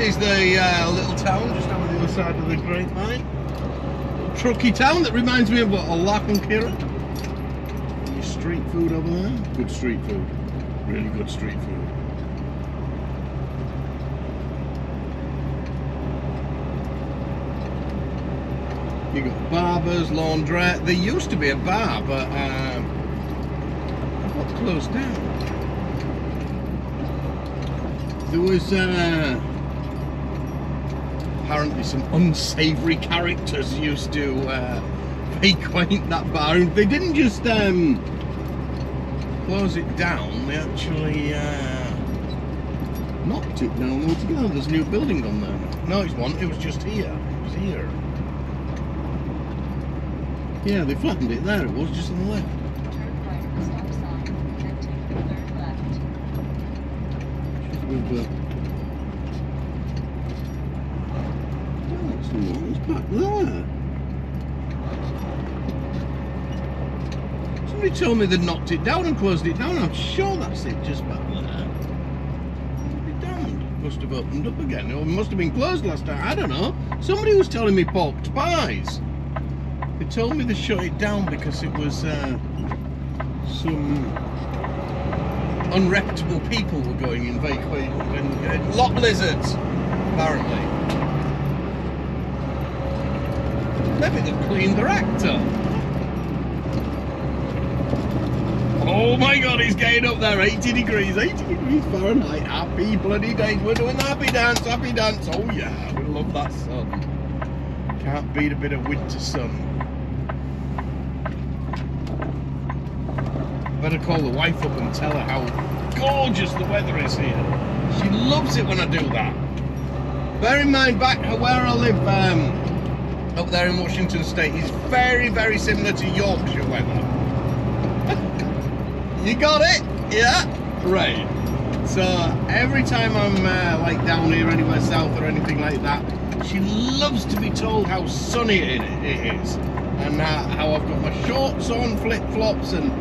is the little town just over the other side of the Great Line. Trucky town that reminds me of what, a Lynen. Your street food over there. Good street food. Really good street food. You got barbers, laundrette. There used to be a bar, but got closed down. There was apparently some unsavoury characters used to frequent that bar. And they didn't just close it down, they actually knocked it down altogether. There's a new building on there. No, it was just here. It was here. Yeah, they flattened it there. It was just on the left. Turn right at the stop sign, then take the third left. It's back there. Somebody told me they knocked it down and closed it down. I'm sure that's it, just back there. Be damned. Must have opened up again. Or it must have been closed last time. I don't know. Somebody was telling me pork pies. They told me they shut it down because it was some unreputable people were going in vaguely and lot lizards, apparently. Maybe they've cleaned their act up. Oh my God, he's getting up there, 80 degrees Fahrenheit. Happy bloody days. We're doing the happy dance. Oh yeah, we love that sun. Can't beat a bit of winter sun. Better call the wife up and tell her how gorgeous the weather is here. She loves it when I do that. Bear in mind, back where I live, up there in Washington State, is very, very similar to Yorkshire weather. You got it? Yeah? Right. So every time I'm like down here, anywhere south or anything like that, she loves to be told how sunny it is. And how I've got my shorts on, flip-flops, and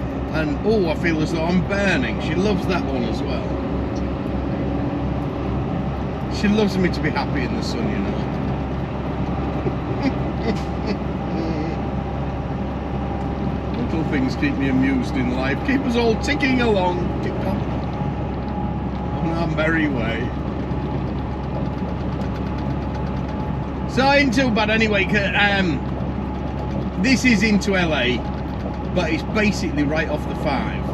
oh, I feel as though I'm burning. She loves that one as well. She loves me to be happy in the sun, you know. Little things keep me amused in life, keep us all ticking along, tick tock, on our merry way. So ain't too bad anyway. This is into LA. But it's basically right off the 5.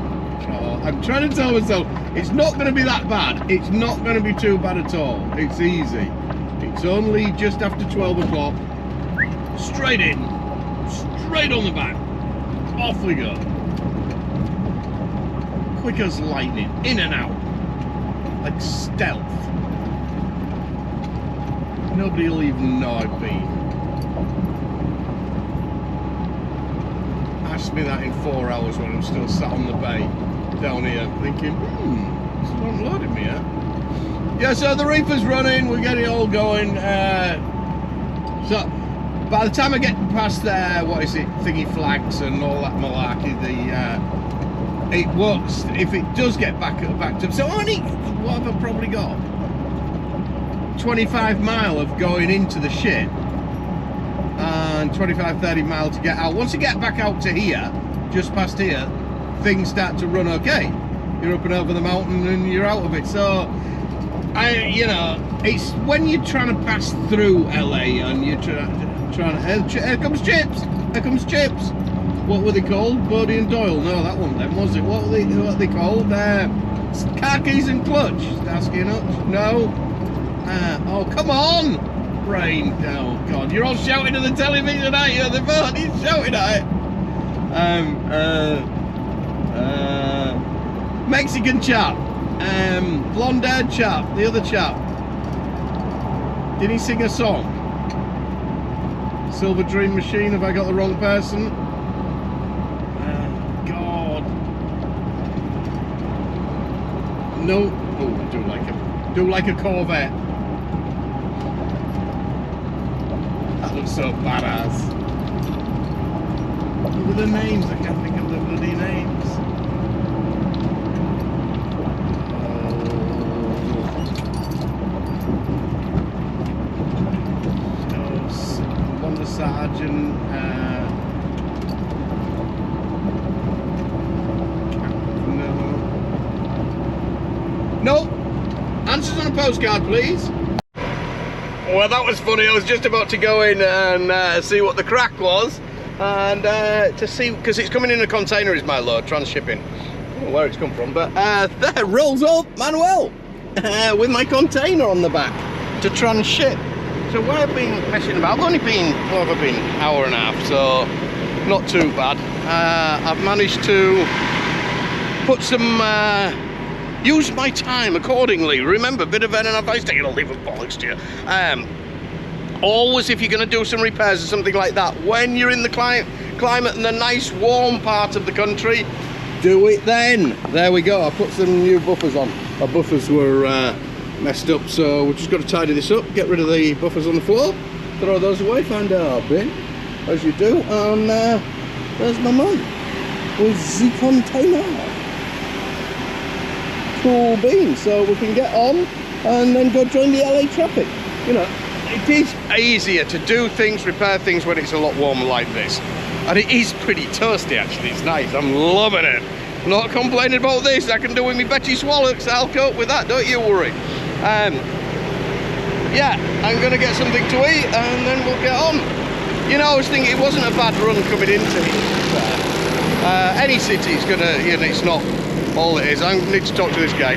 So I'm trying to tell myself it's not going to be that bad. It's not going to be too bad at all. It's easy. It's only just after 12 o'clock. Straight in. Straight on the back. Off we go. Quick as lightning. In and out. Like stealth. Nobody will even know I've been. Ask me that in 4 hours when I'm still sat on the bay down here thinking, this hasn't loaded me yet. Yeah, so the Reefer's running, we're getting it all going. So by the time I get past there, what is it, thingy flags and all that malarkey, it works. If it does get back to, so only what have I probably got? 25 mile of going into the shit. And 25-30 miles to get out. Once you get back out to here, just past here, things start to run okay. You're up and over the mountain and you're out of it. So, you know, it's when you're trying to pass through LA and you're trying to. Here comes Chips. Here comes Chips. What were they called? Bodie and Doyle. No, that one then was it? What were they called? Car keys and clutch. Starsky and Hutch. No. Oh, come on. Brain, oh God, you're all shouting at the television, aren't you? The phone, he's shouting at it. Mexican chap, blonde haired chap, the other chap. Did he sing a song? Silver Dream Machine, have I got the wrong person? God. No, oh, do like a Corvette. That looks so badass. What were the names? I can't think of the bloody names. interrogation. No. Answers on a postcard, please. Well, that was funny. I was just about to go in and see what the crack was, and to see, because it's coming in a container is my load, transshipping. I don't know where it's come from, but there rolls up Manuel with my container on the back to transship. So where I've been messing about, I've only been, what have I been, hour and a half, so not too bad. I've managed to put some, use my time accordingly. Remember, bit of Vernon advice, taking a leave of bollocks to you. Always, if you're going to do some repairs or something like that, when you're in the climate and the nice warm part of the country, do it then. There we go. I put some new buffers on. Our buffers were messed up, so we've just got to tidy this up, get rid of the buffers on the floor, throw those away, find our bin, as you do, and there's my mum with the container. Cool beans, so we can get on and then go join the LA traffic. You know, it is easier to do things, repair things when it's a lot warmer like this, and it is pretty toasty actually. It's nice. I'm loving it. Not complaining about this. I can do with me Betty Swallocks. I'll cope with that, don't you worry. Yeah, I'm gonna get something to eat and then we'll get on. You know, I was thinking it wasn't a bad run coming into here. Any city's gonna, you know, it's not all it is. I need to talk to this guy.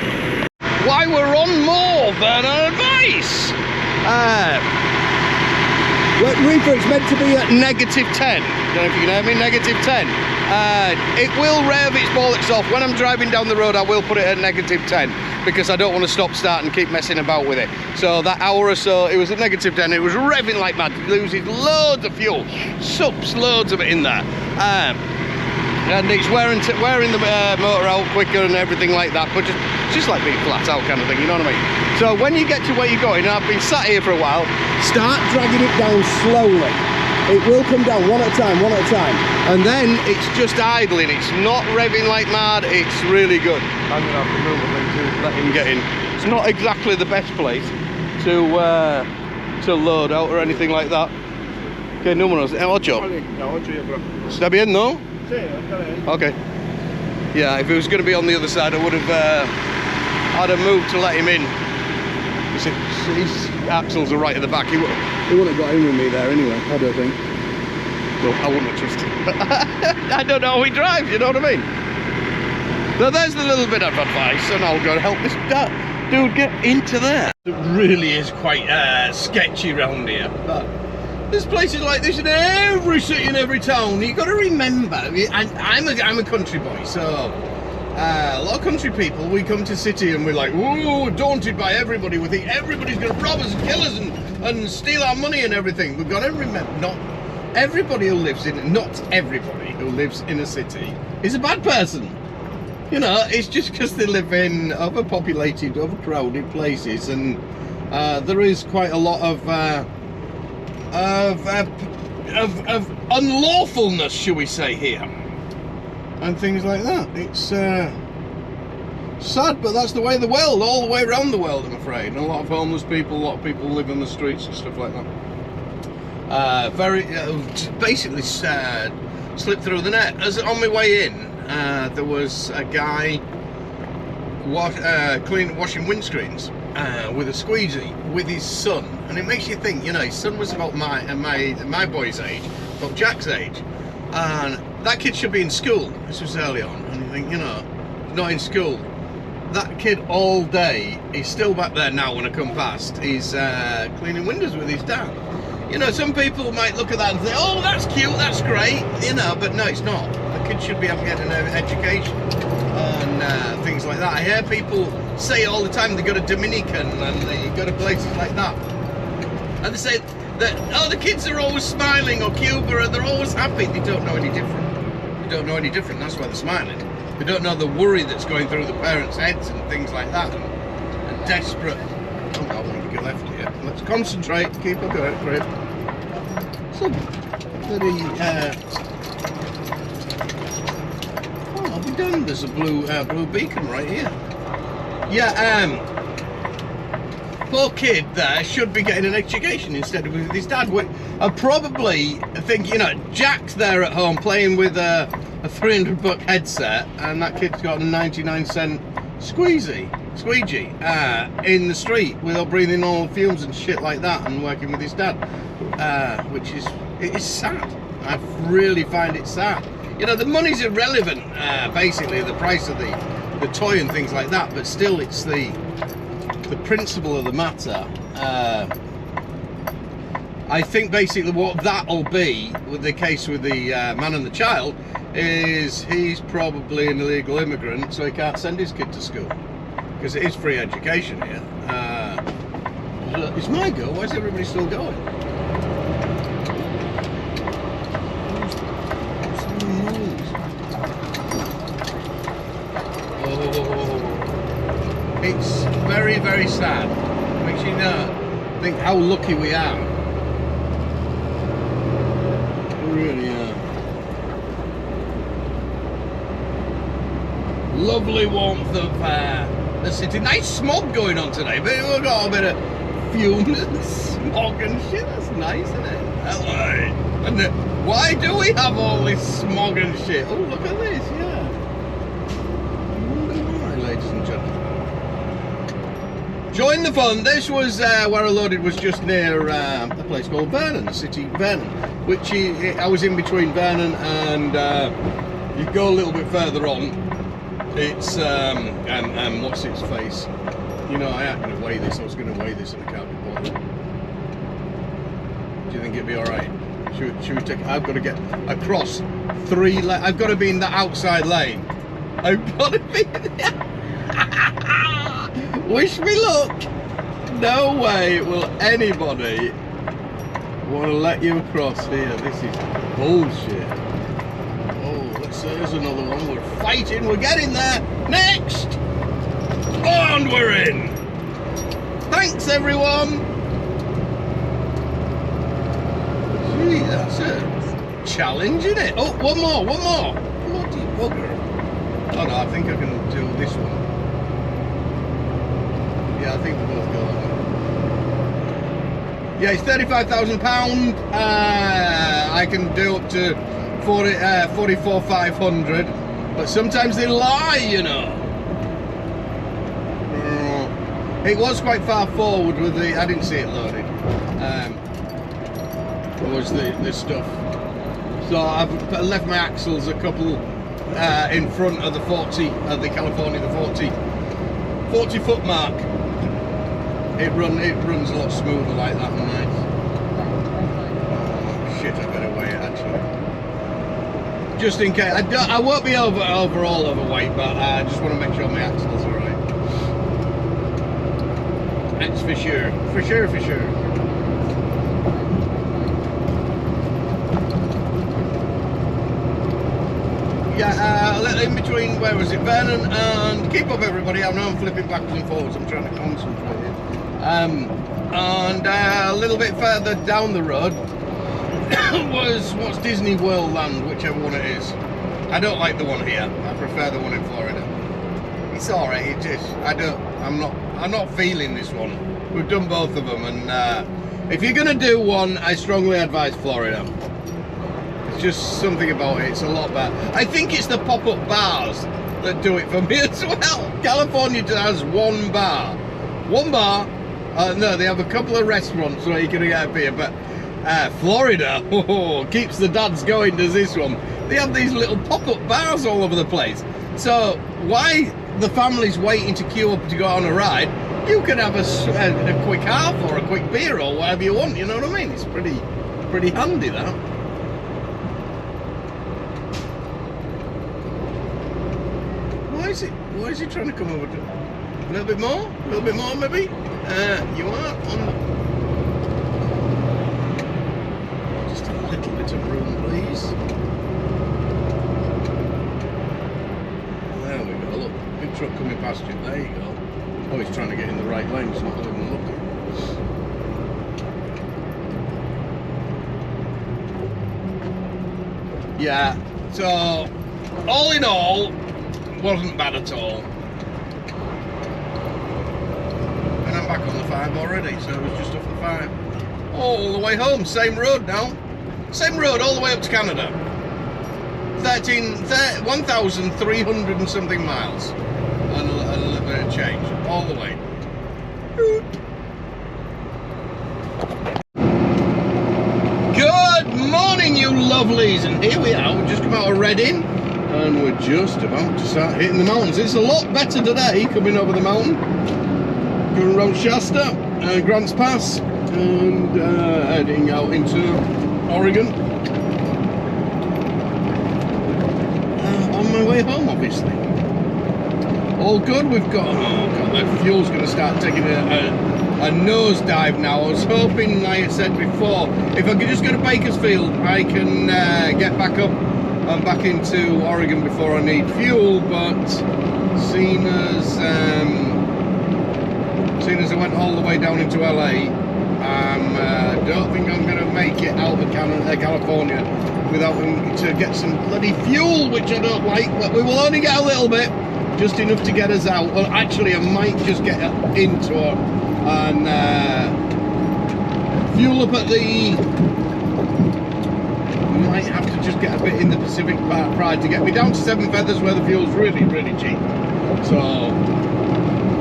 Why we're on more Vernon advice. Reefer, it's meant to be at -10. Don't know if you can hear me, -10. It will rev its bollocks off. When I'm driving down the road, I will put it at -10 because I don't want to stop, start and keep messing about with it. So that hour or so, it was at -10. It was revving like mad, losing loads of fuel, sups loads of it in there. And it's wearing the motor out quicker and everything like that, but just like being flat out kind of thing, you know what I mean? So when you get to where you're going, and I've been sat here for a while, start dragging it down slowly. It will come down one at a time, and then it's just idling. It's not revving like mad. It's really good. I'm gonna have to move a bit to let him get in. It's not exactly the best place to load out or anything like that. Okay, números. Ocho. ¿Está bien, no? Okay. Yeah, if it was going to be on the other side, I would have I'd have moved to let him in. His axles are right at the back. He wouldn't have got in with me there anyway, I don't think. Well, I wouldn't have trusted him. I don't know how he drives, you know what I mean? So there's the little bit of advice, and I'll go and help this dude get into there. It really is quite sketchy round here. But there's places like this in every city and every town. You've got to remember, I'm a country boy, so a lot of country people, we come to city and we're like, ooh, daunted by everybody. We think everybody's going to rob us and kill us and steal our money and everything. We've got to remember, not everybody who lives in a city is a bad person. You know, it's just because they live in overpopulated, overcrowded places, and there is quite a lot of unlawfulness, shall we say, here, and things like that. It's sad, but that's the way of the world, all the way around the world, I'm afraid. And a lot of homeless people, a lot of people live on the streets and stuff like that. Basically slipped through the net. As on my way in, there was a guy washing windscreens with a squeegee with his son, and it makes you think, you know, his son was about my boy's age, about Jack's age, and that kid should be in school. This was early on, and you think, you know, not in school. That kid all day, he's still back there now when I come past, he's cleaning windows with his dad. You know, some people might look at that and say, oh, that's cute, that's great, you know, but no, it's not. The kid should be able to get an education and things like that. I hear people say all the time they go to Dominican and they go to places like that, and they say that, oh, the kids are always smiling, or Cuba, they're always happy. They don't know any different. They don't know any different, that's why they're smiling. They don't know the worry that's going through the parents' heads and things like that, and desperate. Oh, I want to go left here. Let's concentrate, keep a grip. So, bloody, what have we done? There's a blue beacon right here. Yeah, poor kid there should be getting an education instead of with his dad. I probably think, you know, Jack's there at home playing with a $300 headset, and that kid's got a 99-cent squeegee in the street without breathing all the fumes and shit like that, and working with his dad, which is sad. I really find it sad. You know, the money's irrelevant, basically, the price of the toy and things like that, but still, it's the principle of the matter. I think basically what that'll be with the case with the man and the child is he's probably an illegal immigrant, so he can't send his kid to school because it is free education here. It's my go. Why is everybody still going? Oh, it's very, very sad. Makes you think how lucky we are. We really are. Lovely warmth of the city. Nice smog going on today, but we've got a bit of fumes and smog and shit. That's nice, isn't it? Hello. And why do we have all this smog and shit? Oh, look at this, yeah. Why, ladies and gentlemen. Join the fun. This was where I loaded, was just near a place called Vernon, the city Vernon, which I was in between Vernon and you go a little bit further on. It's what's its face? You know, I ain't gonna weigh this. I was gonna weigh this and I can't be bothered. Do you think it'd be all right? Should we take? I've got to get across 3 lanes. I've got to be in the outside lane. I've got to be. Wish me luck. No way will anybody want to let you across here. This is bullshit. There's another one. We're fighting. We're getting there. Next. And we're in. Thanks, everyone. Gee, that's a challenge, isn't it? Oh, one more. Bloody bugger. Oh, no, I think I can do this one. Yeah, I think we'll both go that one. Yeah, it's £35,000. I can do up to 44,500, but sometimes they lie, you know. It was quite far forward with the. I didn't see it loaded. Was the stuff. So I've left my axles a couple in front of the 40 of the California, the 40 foot mark. It runs a lot smoother like that and nice. Oh, shit, I better weigh it actually. Just in case. I won't be overall overweight, but I just want to make sure my axles are right. That's for sure. For sure. Yeah, in between, where was it? Vernon, and keep up everybody. I know I'm flipping backwards and forwards. I'm trying to concentrate. And a little bit further down the road was what's Disney World Land, whichever one it is. I don't like the one here. I prefer the one in Florida. It's alright. It just I'm not feeling this one. We've done both of them, and if you're gonna do one, I strongly advise Florida. It's just something about it. It's a lot better. I think it's the pop-up bars that do it for me as well. California has one bar. No, they have a couple of restaurants where you can get a beer, but Florida keeps the dads going, does this one. They have these little pop-up bars all over the place. So why the family's waiting to queue up to go on a ride, you can have a quick half or a quick beer or whatever you want, you know what I mean? It's pretty handy, that. Why is he trying to come over to a little bit more maybe? You are on just a little bit of room, please. There we go. Look, big truck coming past you. There you go. Oh, he's trying to get in the right lane. It's not even looking. Yeah. So, all in all, wasn't bad at all. And I'm back on the 5 already, so it was just off the 5. All the way home, same road now. Same road all the way up to Canada. 1,300 and something miles. And a little bit of change. All the way. Good morning, you lovelies. And here we are. We've just come out of Reading. And we're just about to start hitting the mountains. It's a lot better today, coming over the mountain. Going around Shasta, Grants Pass. And heading out into Oregon. On my way home, obviously. All good. We've got, oh god, the fuel's going to start taking a nosedive now. I was hoping, like I said before, if I could just go to Bakersfield, I can get back up and back into Oregon before I need fuel. But seeing as I went all the way down into LA, I don't think I'm going to make it out of California without to get some bloody fuel, which I don't like. But we will only get a little bit, just enough to get us out. Well, actually, I might just get into it and fuel up at the. Might have to just get a bit in the Pacific Pride to get me down to Seven Feathers, where the fuel's really, really cheap. So.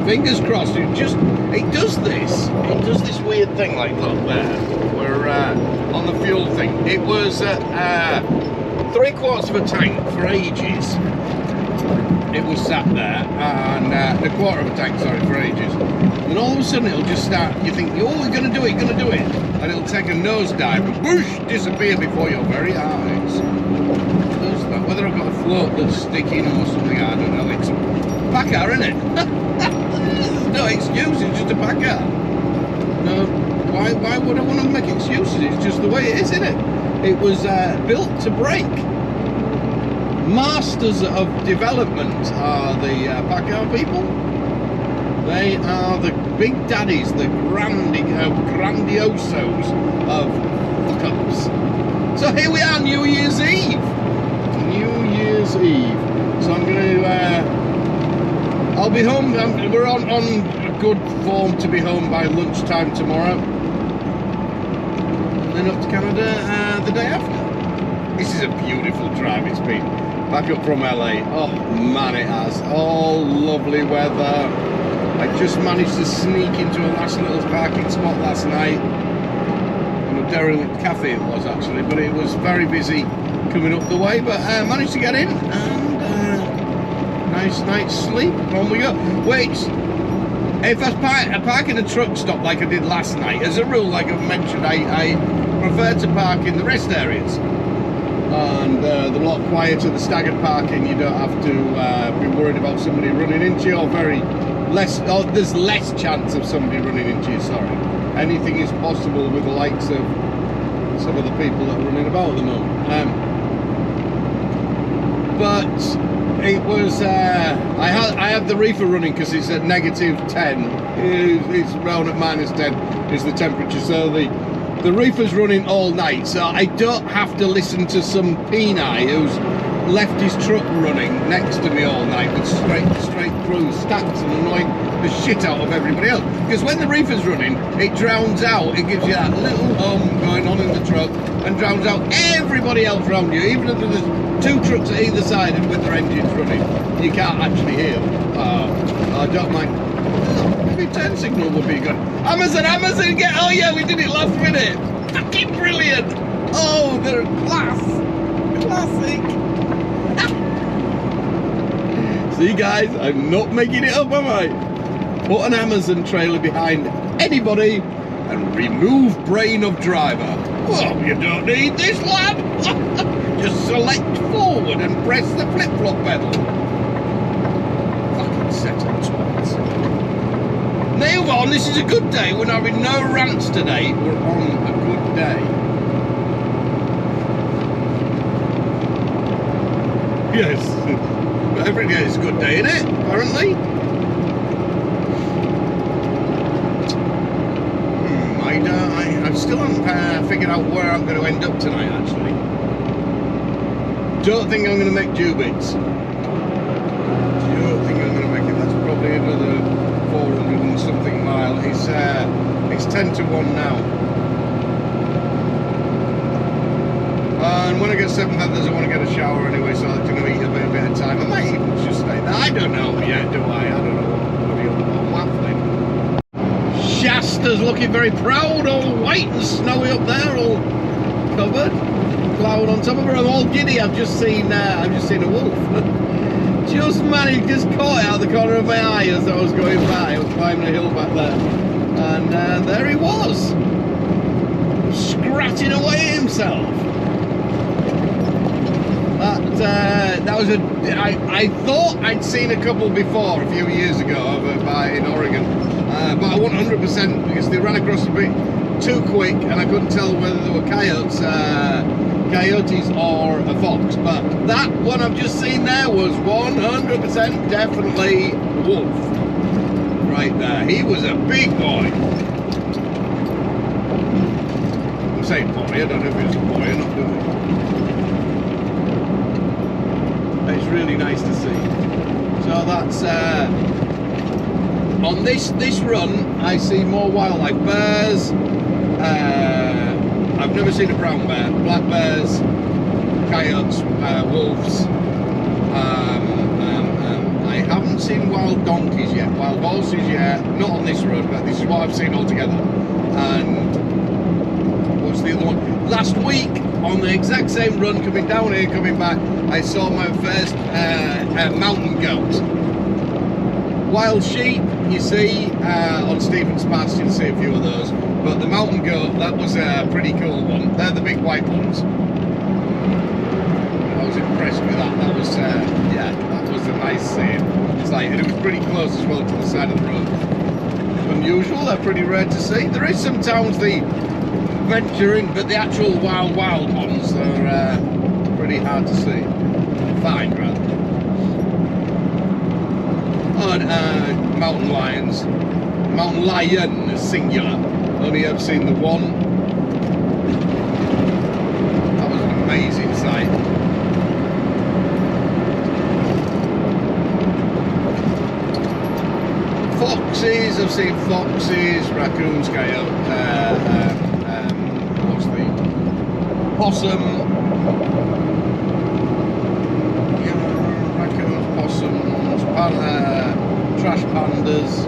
Fingers crossed. It does this weird thing, like look there. We're on the fuel thing. It was 3/4 of a tank for ages. It was sat there, and a quarter of a tank, sorry, for ages. And all of a sudden it'll just start. You think, oh, we're gonna do it, and it'll take a nosedive and whoosh, disappear before your very eyes. Does that? Whether I've got a float that's sticking or something, I don't know. It's a Packard, isn't it? No excuse, it's just a Packard. No, why would I want to make excuses? It's just the way it is, isn't it? It was built to break. Masters of development are the Packard people. They are the big daddies, the grandiosos of fuck-ups. So here we are, New Year's Eve. So I'm going to... I'll be home. We're on good form to be home by lunchtime tomorrow. And then up to Canada the day after. This is a beautiful drive it's been. Back up from LA. Oh man, it has. All lovely weather. I just managed to sneak into a last little parking spot last night. On a derelict cafe it was actually, but it was very busy coming up the way. But I managed to get in and nice night's sleep. On we go. Wait, if I park in a truck stop like I did last night, as a rule, like I've mentioned, I prefer to park in the rest areas. And they're a lot quieter, the staggered parking. You don't have to be worried about somebody running into you, or there's less chance of somebody running into you, sorry. Anything is possible with the likes of some of the people that are running about at the moment. But it was, I have the Reefer running because it's at -10. It's around at -10 is the temperature. So the Reefer's running all night. So I don't have to listen to some Peni who's left his truck running next to me all night with straight through stacks and annoying the shit out of everybody else. Because when the Reefer's running, it drowns out. It gives you that little hum going on in the truck and drowns out everybody else around you. Even if there's 2 trucks at either side and with their engines running, you can't actually hear them. I don't mind. Maybe turn signal would be good. Amazon, get! Oh yeah, we did it last minute. Fucking brilliant! Oh, they're classic. See guys, I'm not making it up, am I? Put an Amazon trailer behind anybody and remove brain of driver. Well, you don't need this, lad. Just select forward and press the flip-flop pedal. Fucking set of twats. Nailed on, this is a good day. We're having no rants today. We're on a good day. Yes. Every day is a good day, isn't it? Apparently. I still haven't figured out where I'm going to end up tonight, actually. Don't think I'm going to make Jubits. Don't think I'm going to make it. That's probably another 400 and something mile. It's 10 to 1 now. And when I get 7 feathers, I want to get a shower anyway, so I'm going to eat a bit of time. I might even just stay there. I don't know yet, do I? I don't know what waffling. Shasta's looking very proud, all white and snowy up there, all covered. Cloud on top of her. I'm all giddy. I've just seen a wolf. Just managed, just caught it out the corner of my eye as I was going by. I was climbing a hill back there, and there he was, scratching away at himself. That was I thought I'd seen a couple before a few years ago over in Oregon, but I wasn't 100% because they ran across a bit too quick, and I couldn't tell whether they were coyotes or a fox. But that one I've just seen there was 100% definitely wolf. Right there, he was a big boy. I'm saying boy, I don't know if he was a boy or not, do I? It's really nice to see. So that's on this run. I see more wildlife, bears. I've never seen a brown bear, black bears, coyotes, wolves. I haven't seen wild donkeys yet, wild horses yet. Not on this run, but this is what I've seen altogether. And what's the other one? Last week on the exact same run, coming down here, coming back, I saw my first mountain goat. Wild sheep, you see, on Stevens Pass, you'll see a few of those. But the mountain goat, that was a pretty cool one. They're the big white ones. I was impressed with that. That was, yeah, that was a nice scene. It's like, and it was pretty close as well to the side of the road. Unusual, they're pretty rare to see. There is some towns they venture in, but the actual wild ones are pretty hard to see. Fine, rather. Oh, mountain lions. Mountain lion, singular. Only I've seen the one. That was an amazing sight. Foxes, I've seen foxes, raccoons, coyotes, what's the possum? Yeah, raccoons, possums, trash pandas.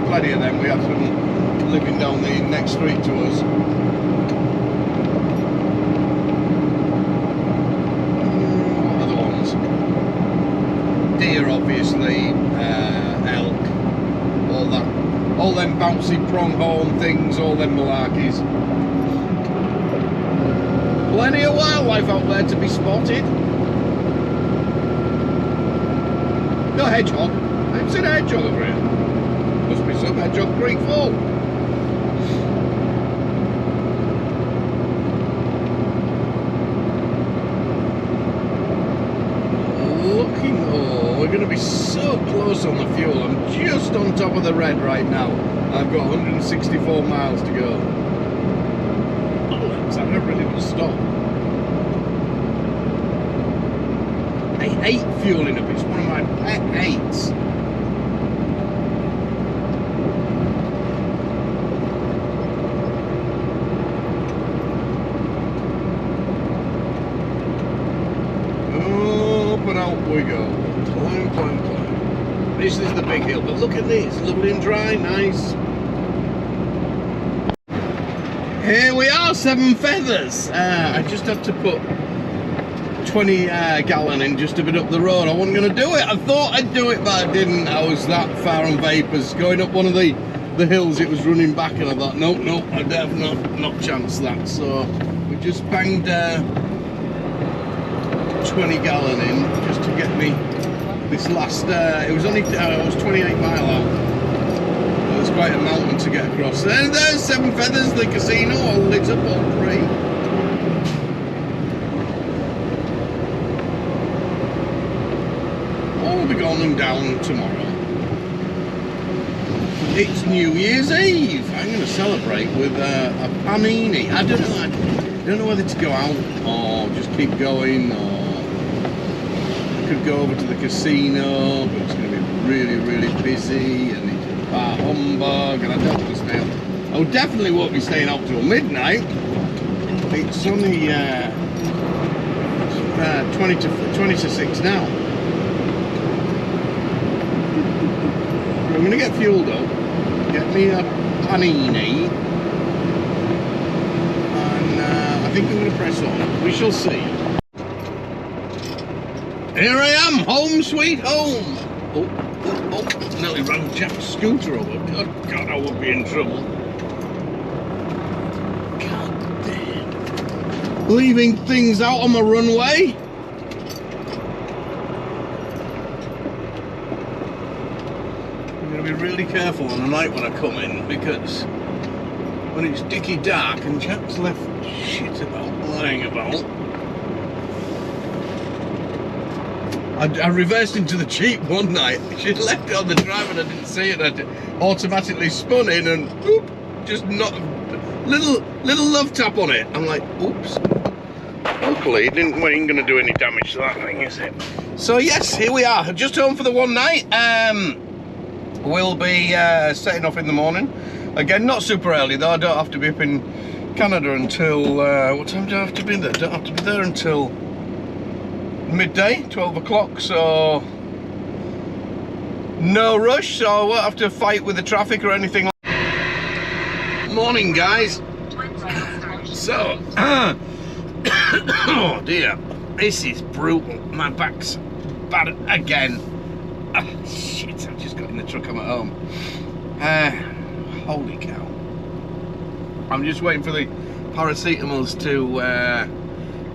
Plenty of them. We have some living down the next street to us. What other ones? Deer, obviously, elk, all that, all them bouncy pronghorn things, all them malarkeys. Plenty of wildlife out there to be spotted. No hedgehog. I haven't seen a hedgehog over here. Must be some Hedgehog Creek full. Looking, oh, we're going to be so close on the fuel. I'm just on top of the red right now. I've got 164 miles to go. Oh, I don't really want to stop. I hate fueling up. It's one of my pet hates. Out we go. Climb. This is the big hill, but look at this. Lovely and dry, nice. Here we are, 7 feathers. I just had to put 20 gallon in just a bit up the road. I wasn't going to do it. I thought I'd do it, but I didn't. I was that far on vapours. Going up one of the hills, it was running back, and I thought, nope, I'd have not chanced that. So we just banged 20 gallon in just to get me this last, it was only, I was 28 mile out. It was quite a mountain to get across. And there's 7 feathers, the casino, all lit up, all free. All be gone and down tomorrow. It's New Year's Eve. I'm going to celebrate with a panini. I don't know whether to go out or just keep going, or could go over to the casino, but it's going to be really, really busy and it's bar humbug and I don't want to stay up. I definitely won't be staying up till midnight. It's only 20 to 6 now. I'm going to get fueled up, get me a panini, and I think I'm going to press on. We shall see. Here I am, home sweet home. Oh, nearly ran Jack's scooter over. God, I would be in trouble. God damn. Leaving things out on my runway. I'm going to be really careful on the night when I come in, because when it's dicky dark and Jack's left shit about lying about, I reversed into the Jeep one night. She'd left it on the drive and I didn't see it. I automatically spun in and whoop, just not little love tap on it. I'm like, oops. Hopefully it ain't going to do any damage to that thing, is it? So yes, here we are, just home for the one night. We'll be setting off in the morning. Again, not super early though. I don't have to be up in Canada until what time do I have to be there? Don't have to be there until midday, 12 o'clock, so no rush, so I won't have to fight with the traffic or anything. Morning, guys. So, oh dear, this is brutal. My back's bad again. Oh, shit, I've just got in the truck, I'm at home. Holy cow. I'm just waiting for the paracetamols to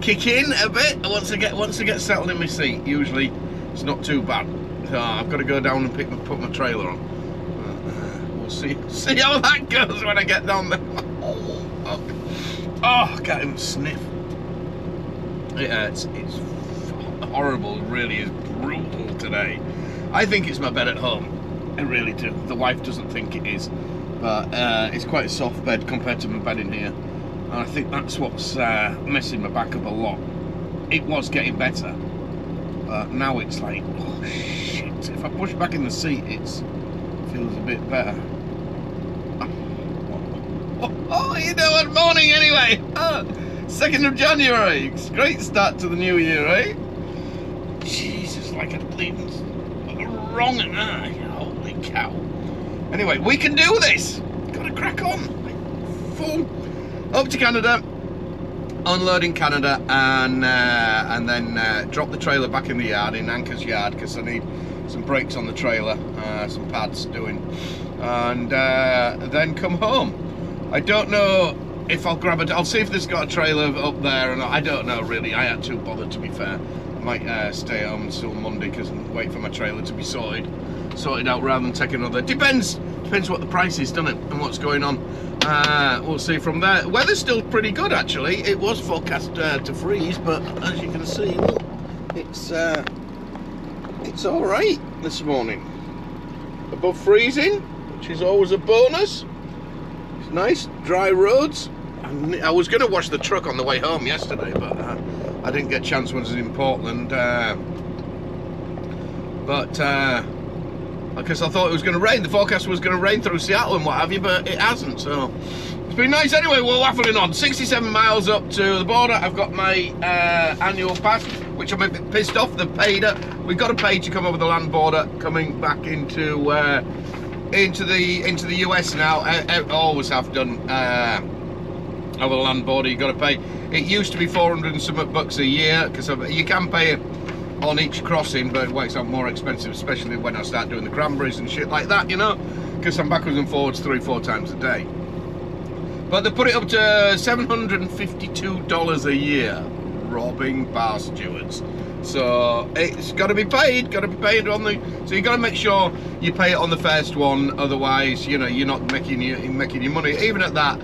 kick in a bit. Once I get settled in my seat, usually it's not too bad. So I've got to go down and put my trailer on. We'll see how that goes when I get down there. Oh, I can't even sniff. It's horrible. It really is brutal today. I think it's my bed at home. I really do. The wife doesn't think it is, but it's quite a soft bed compared to my bed in here. And I think that's what's messing my back up a lot. It was getting better, but now it's like, oh shit. If I push back in the seat, it feels a bit better. Oh, you know what? Morning anyway. 2nd of January. It's a great start to the new year, eh? Jesus, like a bleeding wrong eye. Holy cow. Anyway, we can do this. Gotta crack on. Full. Up to Canada, unloading Canada, and then drop the trailer back in the yard, in Anchor's yard, because I need some brakes on the trailer, some pads doing, and then come home. I don't know if I'll grab it. I'll see if there's got a trailer up there, and I don't know really. I ain't too bothered, to be fair. I might stay home until Monday because I'm waiting for my trailer to be sorted out rather than take another. Depends what the price is, doesn't it, and what's going on. We'll see from there. Weather's still pretty good actually. It was forecast to freeze, but as you can see, look, it's all right this morning. Above freezing, which is always a bonus. It's nice, dry roads. I was going to wash the truck on the way home yesterday, but I didn't get a chance when I was in Portland. Because I thought it was going to rain. The forecast was going to rain through Seattle and what have you, but it hasn't, so it's been nice anyway. We're waffling on. 67 miles up to the border. I've got my annual pass, which I'm a bit pissed off. They've paid it. We've got to pay to come over the land border, coming back into the US now. I always have done over the land border. You got to pay. It used to be 400 and some bucks a year, because you can pay it on each crossing, but it works out more expensive, especially when I start doing the cranberries and shit like that, you know, because I'm backwards and forwards 3-4 times a day. But they put it up to $752 a year, robbing bar stewards. So it's got to be paid on the. So you got to make sure you pay it on the first one, otherwise, you know, you're not making your money. Even at that,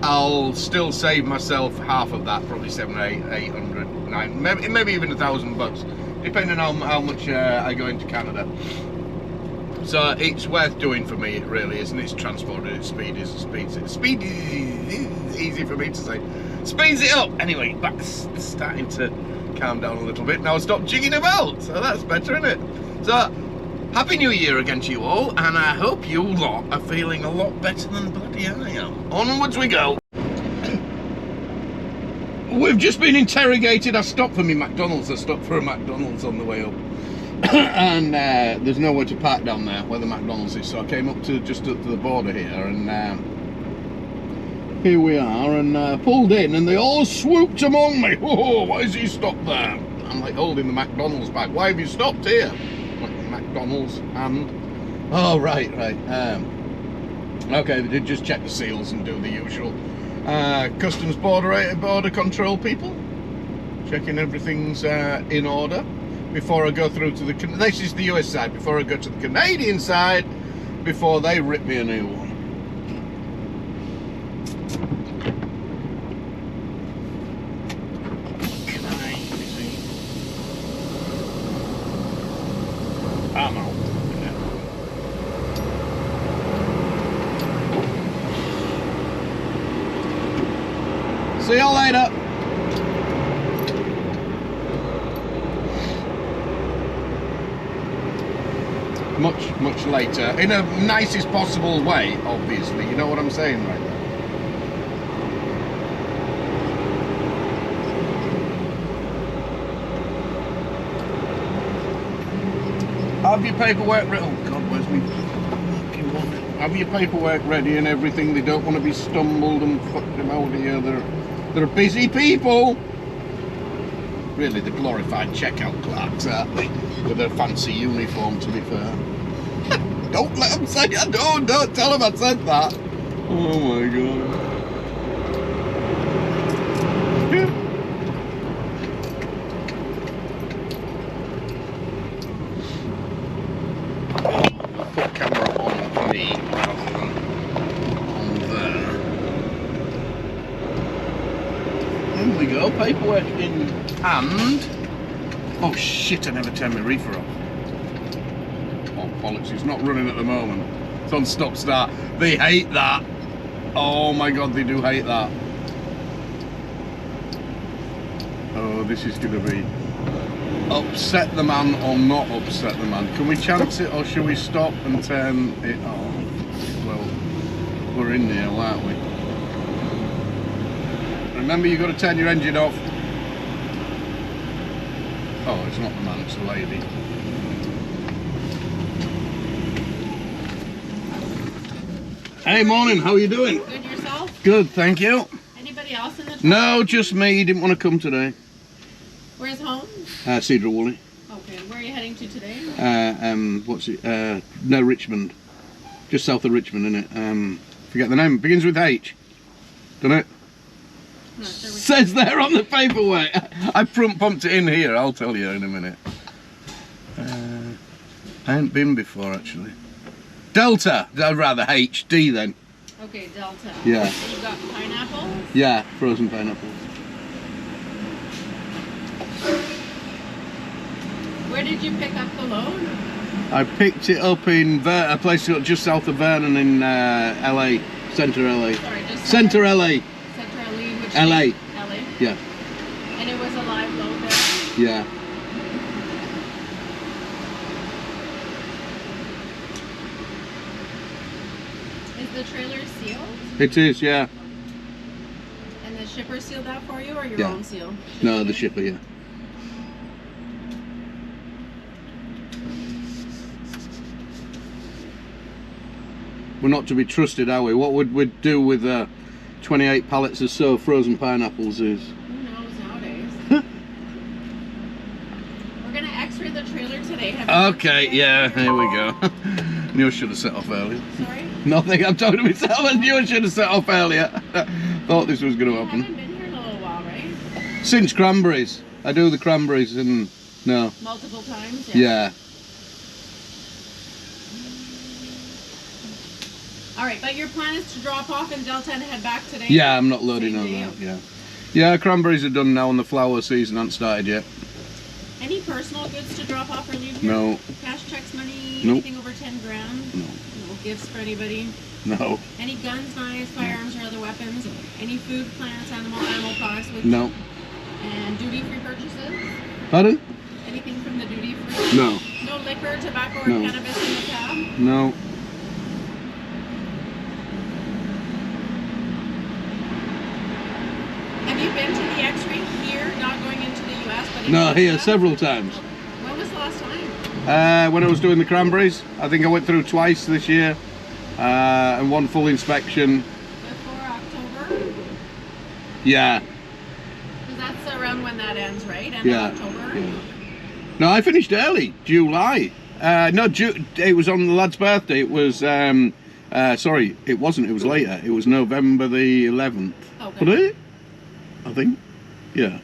I'll still save myself half of that, probably 700, 800, 900, maybe even $1,000, depending on how much I go into Canada. So it's worth doing for me, it really is, and it's transported. It speed is easy for me to say. Speeds it up. Anyway, back's starting to calm down a little bit. Now I stopped jigging about, so that's better, isn't it? So Happy New Year again to you all, and I hope you lot are feeling a lot better than bloody I am. Onwards we go. We've just been interrogated. I stopped for me McDonald's. I stopped for a McDonald's on the way up. And there's nowhere to park down there where the McDonald's is, so I came up to just up to the border here, and here we are, and pulled in, and they all swooped among me. Whoa, why is he stopped there? I'm like holding the McDonald's back. Why have you stopped here? McDonald's and oh right. Okay, they did just check the seals and do the usual customs border control people, checking everything's in order before I go through to the, this is the US side, before I go to the Canadian side, before they rip me a new one. I'm out. See you later. Much later, in a nicest possible way, obviously. You know what I'm saying right there. Have your paperwork ready. Oh God, where's me fucking wallet? Have your paperwork ready and everything. They don't want to be stumbled and fucked them out here. They're busy people. Really, the glorified checkout clerks, aren't they? With their fancy uniform, to be fair. Don't let them say I don't tell them I said that. Oh my God. Put camera on me rather than on there. There we go, paperwork in hand. Oh shit, I never turned my reefer off. Oh bollocks, it's not running at the moment. It's on stop start. They hate that. Oh my God, they do hate that. Oh, this is gonna be upset the man or not upset the man. Can we chance it, or should we stop and turn it off? Well, we're in there, aren't we? Remember, you've got to turn your engine off. Oh, it's not the man, it's the lady. Hey, morning, how are you doing? Good, yourself? Good, thank you. Anybody else in the truck? No, just me, didn't want to come today. Where's home? Cedar Woolley. Okay, where are you heading to today? What's it? No, Richmond. Just south of Richmond, innit? Forget the name, begins with H. Done it? Not sure which Says there on the paperwork. I front pumped it in here, I'll tell you in a minute. I ain't been before actually. Delta, I'd rather HD then. Okay, Delta. Yeah. So you got pineapples? Yeah, frozen pineapples. Where did you pick up the load? I picked it up in a place just south of Vernon in LA, centre LA. Sorry, just Centre LA. Centre LA, which LA. LA. Yeah. And it was a live load there? Yeah. Is the trailer sealed? It is, yeah. And the shipper sealed that for you, or your Yeah. own seal? No, the shipper, yeah. We're not to be trusted, are we? What would we do with 28 pallets or so of frozen pineapples is? Who knows nowadays? We're gonna X-ray the trailer today. Have you Okay, yeah, here we go. Knew I should have set off earlier. Sorry? Nothing, I'm talking to myself. I knew I should have set off earlier. Thought this was going to You happen. haven't been here in a little while, right? Since cranberries. I do the cranberries and no. Multiple times? Yeah. Alright, but your plan is to drop off in Delta and head back today? Yeah, I'm not loading Same on day, that. okay. Yeah. Yeah, cranberries are done now and the flower season hasn't started yet. Any personal goods to drop off or leave here? No. Cash, checks, money, Nope. anything over 10 grand? No. No gifts for anybody? No. Any guns, knives, firearms, or other weapons? Any food, plants, animal products with No. And duty-free purchases? Pardon? Anything from the duty-free? No. No no liquor, tobacco, or No. cannabis in the cab? No. Have you been to the X-ray here, not going into the US, but in No, here Canada? several times. When was the last time? When I was doing the cranberries, I think I went through twice this year, and one full inspection. Before October? Yeah. Because that's around when that ends, right? End Yeah. of October? Yeah. No, I finished early, July. No, it was on the lad's birthday. It was, sorry, it wasn't, it was later. It was November the 11th. Okay. Was it? I think. Yeah.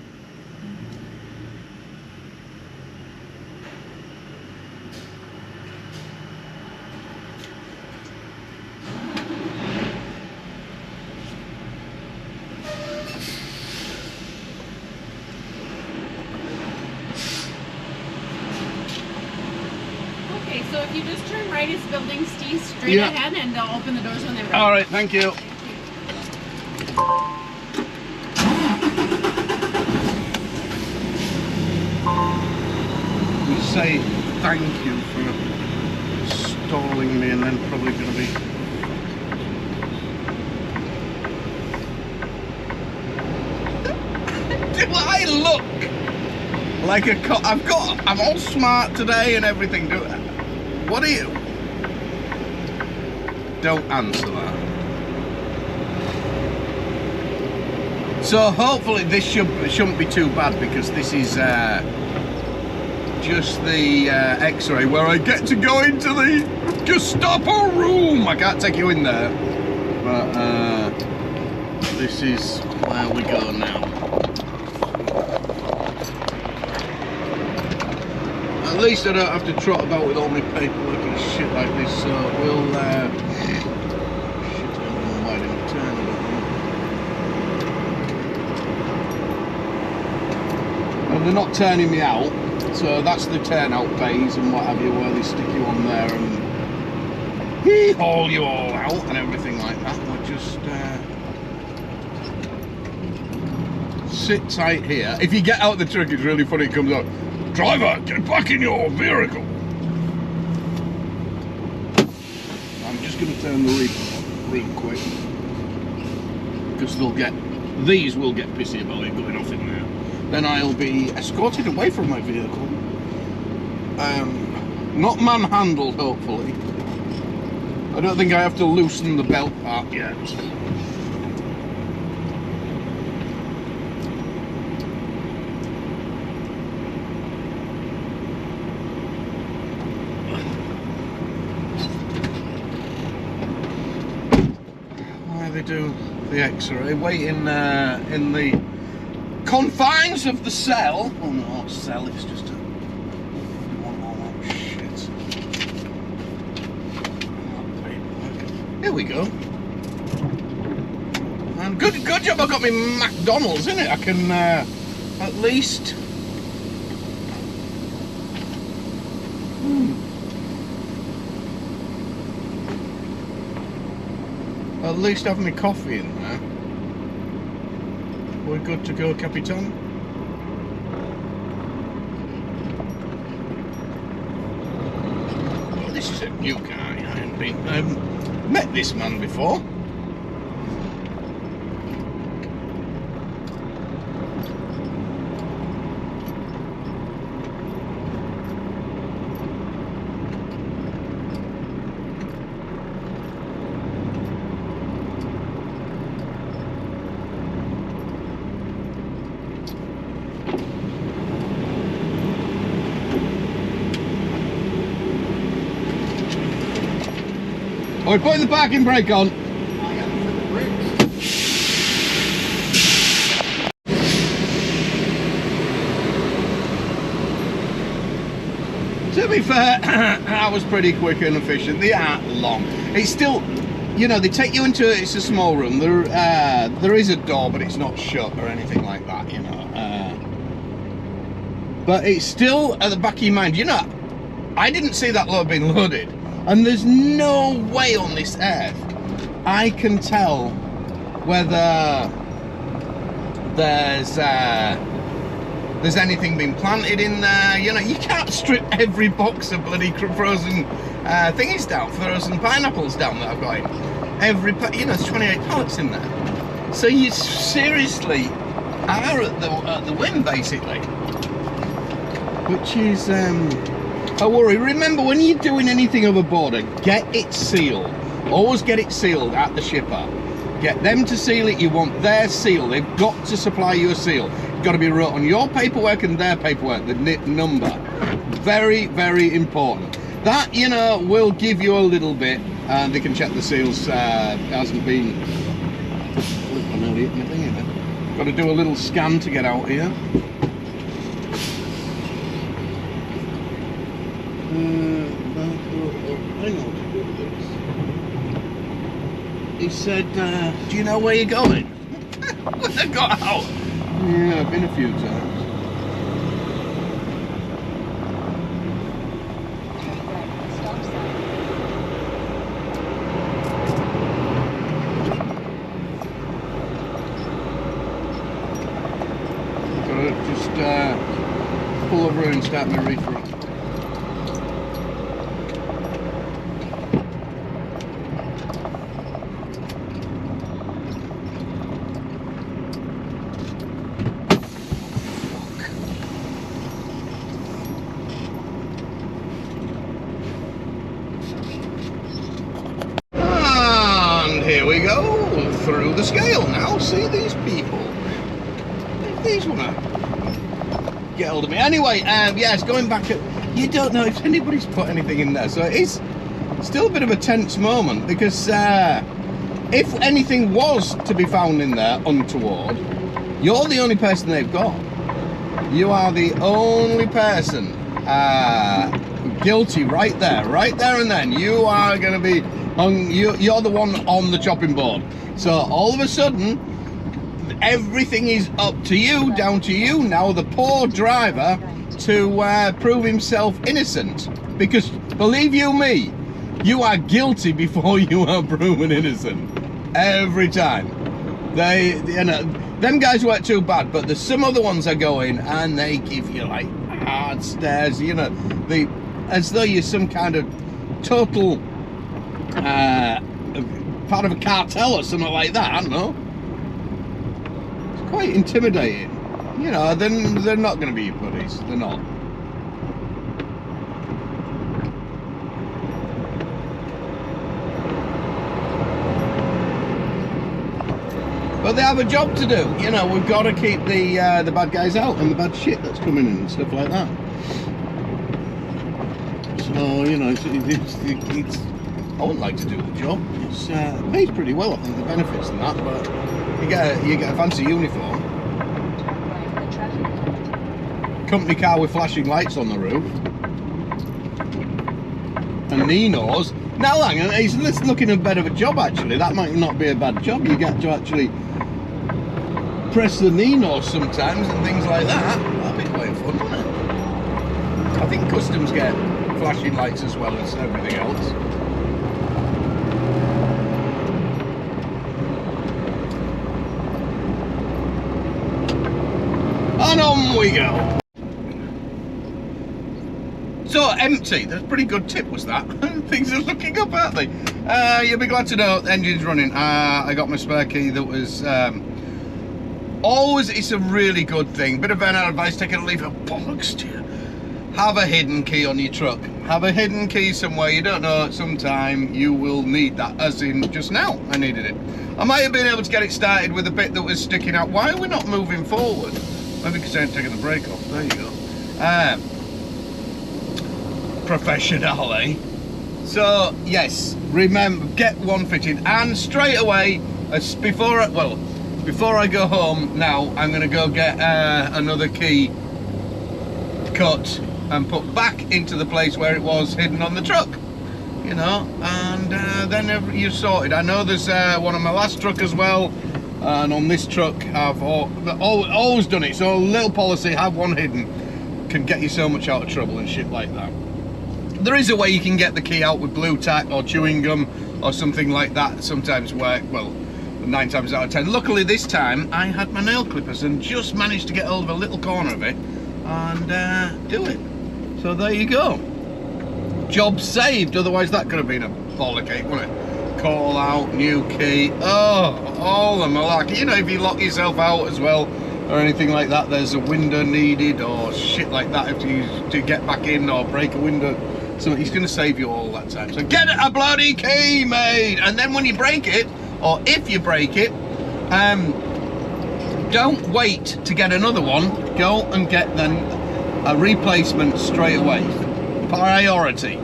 Okay, so if you just turn right, it's building C straight Yeah. ahead, and they'll open the doors when they're ready. All right, thank you. We say thank you for stalling me, and then probably going to be. Do I look like a cop? I'm all smart today and everything. What are you? Don't answer that. So hopefully this shouldn't be too bad, because this is just the X-ray where I get to go into the Gestapo room. I can't take you in there, but this is where we go now. At least I don't have to trot about with all my paperwork and shit like this, so we'll shit, I don't know why I didn't turn, I don't know. And they're not turning me out, so that's the turnout phase and what have you, where they stick you on there and haul you all out and everything like that. We'll just sit tight here. If you get out the truck, it's really funny. It comes out, driver, get back in your vehicle. I'm just going to turn the Reefer on real quick, because these will get pissy about it going off in there. Then I'll be escorted away from my vehicle. Not manhandled, hopefully. I don't think I have to loosen the belt part yet. Why they do the X-ray? Wait in the confines of the cell. Oh no, not cell, it's just a shit. Here we go. And good job I got me McDonald's, innit? I can at least have my coffee in there. We're good to go, Capitan. Well, this is a new guy. I haven't met this man before. We're putting the parking brake on. To be fair, I was pretty quick and efficient. They aren't long. It's still, you know, they take you into, it's a small room. There is a door, but it's not shut or anything like that, you know. But it's still at the back of your mind. You know, I didn't see that load being loaded. And there's no way on this earth I can tell whether there's there's anything been planted in there. You know, you can't strip every box of bloody frozen thingies down, frozen pineapples down that I've got in. You know, there's 28 pallets in there. So you seriously are at the whim, basically. Which is a worry. Remember, when you're doing anything over border, get it sealed. Always get it sealed at the shipper. Get them to seal it. You want their seal. They've got to supply you a seal. It's got to be wrote on your paperwork and their paperwork, the NIT number. Very, very important. That, you know, will give you a little bit, and they can check the seals hasn't been. I nearly hit my thing in there. Got to do a little scan to get out here. Hang on. He said, do you know where you're going? When I got out. Yeah, I've been a few times. Stop sign. Gotta just pull over and start my reefer up. Here we go, through the scale now. See these people. If these want to get hold of me. Anyway, yes, going back at, you don't know if anybody's put anything in there. So it's still a bit of a tense moment because if anything was to be found in there untoward, you're the only person they've got. You are the only person guilty right there and then. You are going to be you're the one on the chopping board. So all of a sudden, everything is up to you, down to you now, the poor driver, to prove himself innocent. Because believe you me, you are guilty before you are proven innocent. Every time. They, you know, them guys weren't too bad, but there's some other ones that go in and they give you like hard stares. You know, as though you're some kind of total part of a cartel or something like that. I don't know. It's quite intimidating. You know, they're not going to be your buddies. They're not. But they have a job to do. You know, we've got to keep the bad guys out and the bad shit that's coming in and stuff like that. So, you know, it's I wouldn't like to do the job. It's pays pretty well, I think, the benefits and that, but you get a fancy uniform. Company car with flashing lights on the roof. And Nino's. Now hang on, he's looking a bit of a job actually. That might not be a bad job. You get to actually press the Nino's sometimes and things like that. That'd be quite fun, wouldn't it? I think customs get flashing lights as well as everything else. And on we go. So empty. That's a pretty good tip, was that? Things are looking up, aren't they? You'll be glad to know the engine's running. I got my spare key. That was always. It's a really good thing. Bit of Vernon advice: take it or leave it. Bollocks to you. Have a hidden key on your truck. Have a hidden key somewhere. You don't know. Sometime you will need that. As in, just now, I needed it. I might have been able to get it started with a bit that was sticking out. Why are we not moving forward? Maybe because I ain't taking the brake off. There you go. Professional, eh? So yes, remember, get one fitted, and straight away, before I go home now, I'm going to go get another key cut and put back into the place where it was hidden on the truck. You know, and then you're sorted. I know there's one on my last truck as well. And on this truck, I've always done it. So a little policy, have one hidden, can get you so much out of trouble and shit like that. There is a way you can get the key out with blue tack or chewing gum or something like that. Sometimes work. Well, 9 times out of 10. Luckily this time I had my nail clippers and just managed to get hold of a little corner of it and do it. So there you go. Job saved, otherwise that could have been a bollock, wouldn't it? Call out, new key, oh, all the malarkey. You know, if you lock yourself out as well or anything like that, there's a window needed or shit like that if you to get back in or break a window. So he's going to save you all that time. So get a bloody key made, and then when you break it, or if you break it, don't wait to get another one. Go and get then a replacement straight away. Priority.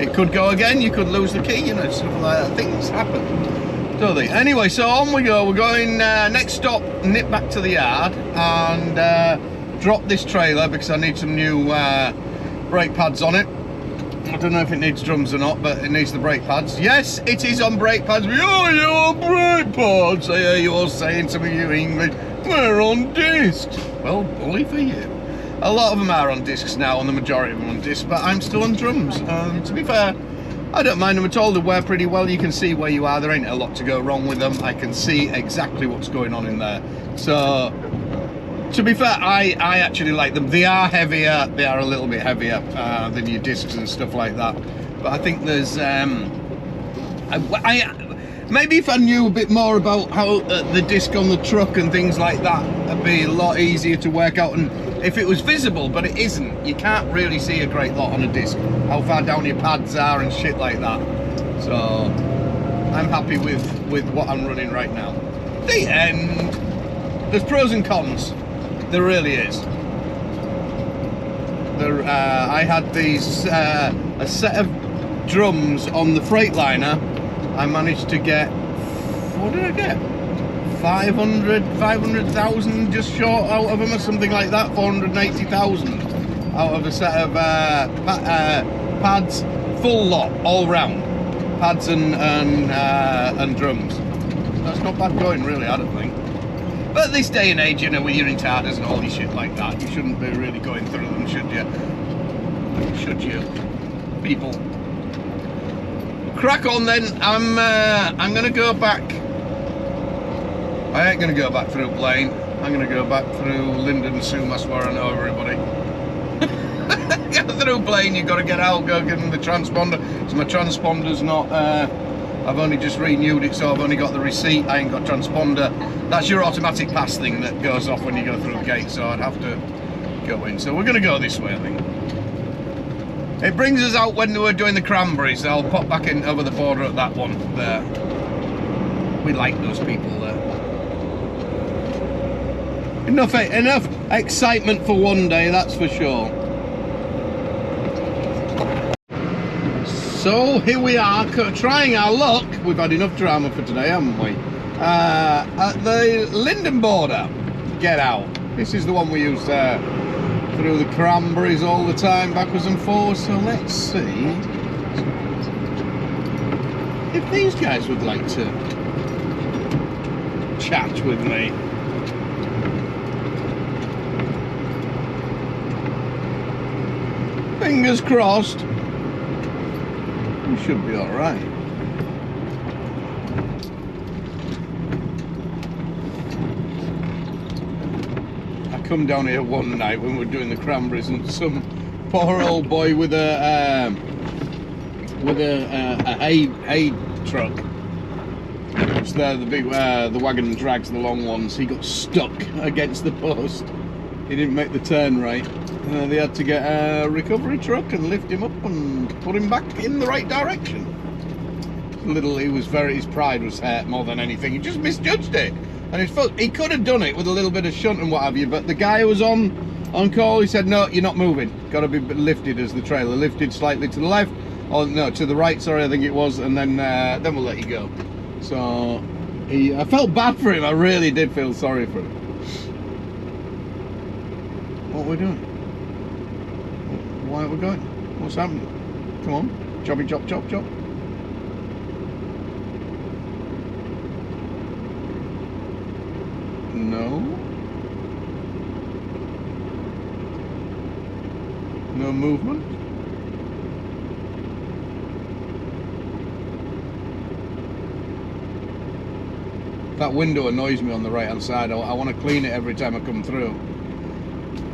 It could go again, you could lose the key, you know, stuff like that. Things happen, don't they? Anyway, so on we go. We're going next stop, nip back to the yard and drop this trailer because I need some new brake pads on it. I don't know if it needs drums or not, but it needs the brake pads. Yes, it is on brake pads. Oh, you're on brake pads. I hear you all saying some of you English, we're on discs. Well, bully for you. A lot of them are on discs now, and the majority of them on discs, but I'm still on drums. To be fair, I don't mind them at all. They wear pretty well. You can see where you are. There ain't a lot to go wrong with them. I can see exactly what's going on in there. So, to be fair, I actually like them. They are heavier. They are a little bit heavier than your discs and stuff like that. But I think there's... maybe if I knew a bit more about how the disc on the truck and things like that, it'd be a lot easier to work out. And if it was visible, but it isn't, you can't really see a great lot on a disc, how far down your pads are and shit like that. So I'm happy with what I'm running right now. The end. There's pros and cons. There really is. I had these a set of drums on the Freightliner. I managed to get, what did I get? 500,000 just short out of them or something like that. 480,000 out of a set of pads, full lot, all round. Pads and drums. That's not bad going really, I don't think. But this day and age, you know, with your retarders and all your shit like that, you shouldn't be really going through them, should you? Should you? People. Crack on then. I'm gonna go back. I ain't gonna go back through Blaine. I'm gonna go back through Lynden, Sumas, where I know everybody. Get through Blaine, you've got to get out, go get the transponder. So my transponder's not, I've only just renewed it, so I've only got the receipt. I ain't got transponder. That's your automatic pass thing that goes off when you go through the gate, so I'd have to go in. So we're gonna go this way, I think. It brings us out when we're doing the cranberries. I'll pop back in over the border at that one there. We like those people there. Enough excitement for one day, that's for sure. So here we are, trying our luck. We've had enough drama for today, haven't we? At the Lynden border. Get out. This is the one we use through the cranberries all the time, backwards and forwards. So let's see if these guys would like to chat with me. Fingers crossed. We should be alright. I come down here one night when we were doing the cranberries and some poor old boy with a hay truck. It's there, the big the wagon drags the long ones. He got stuck against the post. He didn't make the turn right. They had to get a recovery truck and lift him up and put him back in the right direction. His pride was hurt more than anything. He just misjudged it, and he could have done it with a little bit of shunt and what have you. But the guy who was on call, he said, "No, you're not moving. Got to be lifted as the trailer lifted slightly to the left, or no, to the right. Sorry, I think it was, and then we'll let you go." So I felt bad for him. I really did feel sorry for him. What are we doing? Why are we going? What's happening? Come on, choppy chop chop chop. No. No movement. That window annoys me on the right hand side. I want to clean it every time I come through.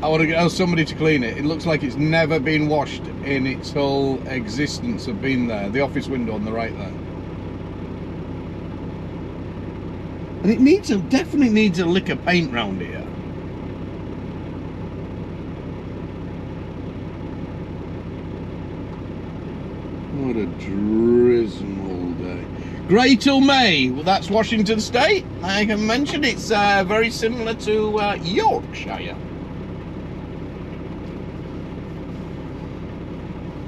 I want to get somebody to clean it. It looks like it's never been washed in its whole existence of being there. The office window on the right there. And it definitely needs a lick of paint round here. What a drizzle day. Grey till May. Well, that's Washington State. I can mention it's very similar to Yorkshire,